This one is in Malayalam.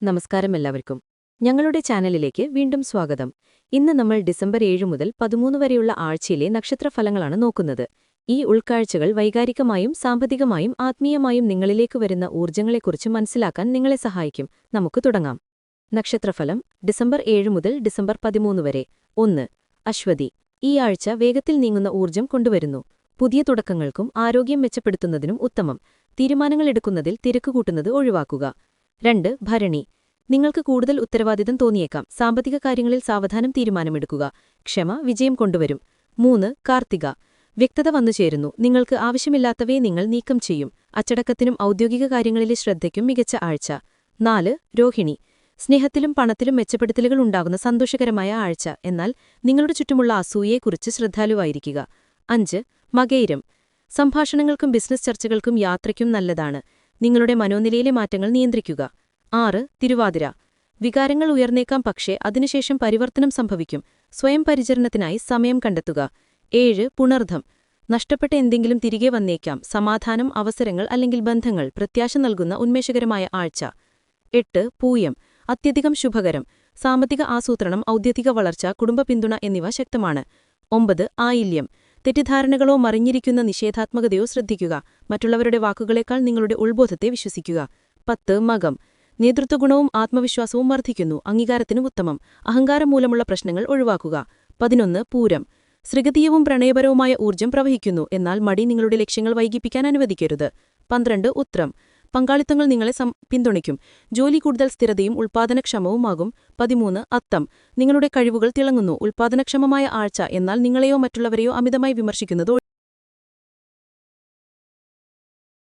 നമസ്കാരം എല്ലാവർക്കും. ഞങ്ങളുടെ ചാനലിലേക്ക് വീണ്ടും സ്വാഗതം. ഇന്ന് നമ്മൾ ഡിസംബർ 7 മുതൽ 13 വരെയുള്ള ആഴ്ചയിലെ നക്ഷത്രഫലങ്ങളാണ് നോക്കുന്നത്. ഈ ഉൾക്കാഴ്ചകൾ വൈകാരികമായും സാമ്പത്തികമായും ആത്മീയമായും നിങ്ങളിലേക്ക് വരുന്ന ഊർജ്ജങ്ങളെക്കുറിച്ച് മനസ്സിലാക്കാൻ നിങ്ങളെ സഹായിക്കും. നമുക്ക് തുടങ്ങാം. നക്ഷത്രഫലം ഡിസംബർ 7 മുതൽ ഡിസംബർ 13 വരെ. 1. അശ്വതി. ഈ ആഴ്ച വേഗത്തിൽ നീങ്ങുന്ന ഊർജ്ജം കൊണ്ടുവരുന്നു. പുതിയ തുടക്കങ്ങൾക്കും ആരോഗ്യം മെച്ചപ്പെടുത്തുന്നതിനും ഉത്തമം. തീരുമാനങ്ങൾ എടുക്കുന്നതിൽ തിരക്കുകൂട്ടുന്നത് ഒഴിവാക്കുക. 2. ഭരണി. നിങ്ങൾക്ക് കൂടുതൽ ഉത്തരവാദിത്തം തോന്നിയേക്കാം. സാമ്പത്തിക കാര്യങ്ങളിൽ സാവധാനം തീരുമാനമെടുക്കുക. ക്ഷമ വിജയം കൊണ്ടുവരും. 3. കാർത്തിക. വ്യക്തത വന്നുചേരുന്നു. നിങ്ങൾക്ക് ആവശ്യമില്ലാത്തവയെ നിങ്ങൾ നീക്കം ചെയ്യും. അച്ചടക്കത്തിനും ഔദ്യോഗിക കാര്യങ്ങളിലെ ശ്രദ്ധയ്ക്കും മികച്ച ആഴ്ച. 4. രോഹിണി. സ്നേഹത്തിലും പണത്തിലും മെച്ചപ്പെടുത്തലുകൾ ഉണ്ടാകുന്ന സന്തോഷകരമായ ആഴ്ച. എന്നാൽ നിങ്ങളുടെ ചുറ്റുമുള്ള അസൂയയെക്കുറിച്ച് ശ്രദ്ധാലുവായിരിക്കുക. 5. മകയിരം. സംഭാഷണങ്ങൾക്കും ബിസിനസ് ചർച്ചകൾക്കും യാത്രയ്ക്കും നല്ലതാണ്. നിങ്ങളുടെ മനോനിലയിലെ മാറ്റങ്ങൾ നിയന്ത്രിക്കുക. 6. തിരുവാതിര. വികാരങ്ങൾ ഉയർന്നേക്കാം, പക്ഷേ അതിനുശേഷം പരിവർത്തനം സംഭവിക്കും. സ്വയം പരിചരണത്തിനായി സമയം കണ്ടെത്തുക. 7. പുണർദ്ധം. നഷ്ടപ്പെട്ട എന്തെങ്കിലും തിരികെ വന്നേക്കാം. സമാധാനം, അവസരങ്ങൾ അല്ലെങ്കിൽ ബന്ധങ്ങൾ പ്രത്യാശ നൽകുന്ന ഉന്മേഷകരമായ ആഴ്ച. 8. പൂയം. അത്യധികം ശുഭകരം. സാമ്പത്തിക ആസൂത്രണം, ഔദ്യോഗിക വളർച്ച, കുടുംബ പിന്തുണ എന്നിവ ശക്തമാണ്. 9. ആയില്യം. തെറ്റിദ്ധാരണകളോ മറിഞ്ഞിരിക്കുന്ന നിഷേധാത്മകതയോ ശ്രദ്ധിക്കുക. മറ്റുള്ളവരുടെ വാക്കുകളേക്കാൾ നിങ്ങളുടെ ഉൾബോധത്തെ വിശ്വസിക്കുക. 10. മകം. നേതൃത്വഗുണവും ആത്മവിശ്വാസവും വർദ്ധിക്കുന്നു. അംഗീകാരത്തിനും ഉത്തമം. അഹങ്കാരം മൂലമുള്ള പ്രശ്നങ്ങൾ ഒഴിവാക്കുക. 11. പൂരം. സൃഗതീയവും പ്രണയപരവുമായ ഊർജ്ജം പ്രവഹിക്കുന്നു. എന്നാൽ മടി നിങ്ങളുടെ ലക്ഷ്യങ്ങൾ വൈകിപ്പിക്കാൻ അനുവദിക്കരുത്. 12. ഉത്രം. പങ്കാളിത്തങ്ങൾ നിങ്ങളെ പിന്തുണയ്ക്കും. ജോലി കൂടുതൽ സ്ഥിരതയും ഉൽപ്പാദനക്ഷമവുമാകും. 13. അത്തം. നിങ്ങളുടെ കഴിവുകൾ തിളങ്ങുന്നു. ഉൽപ്പാദനക്ഷമമായ ആഴ്ച. എന്നാൽ നിങ്ങളെയോ മറ്റുള്ളവരെയോ അമിതമായി വിമർശിക്കുന്നത്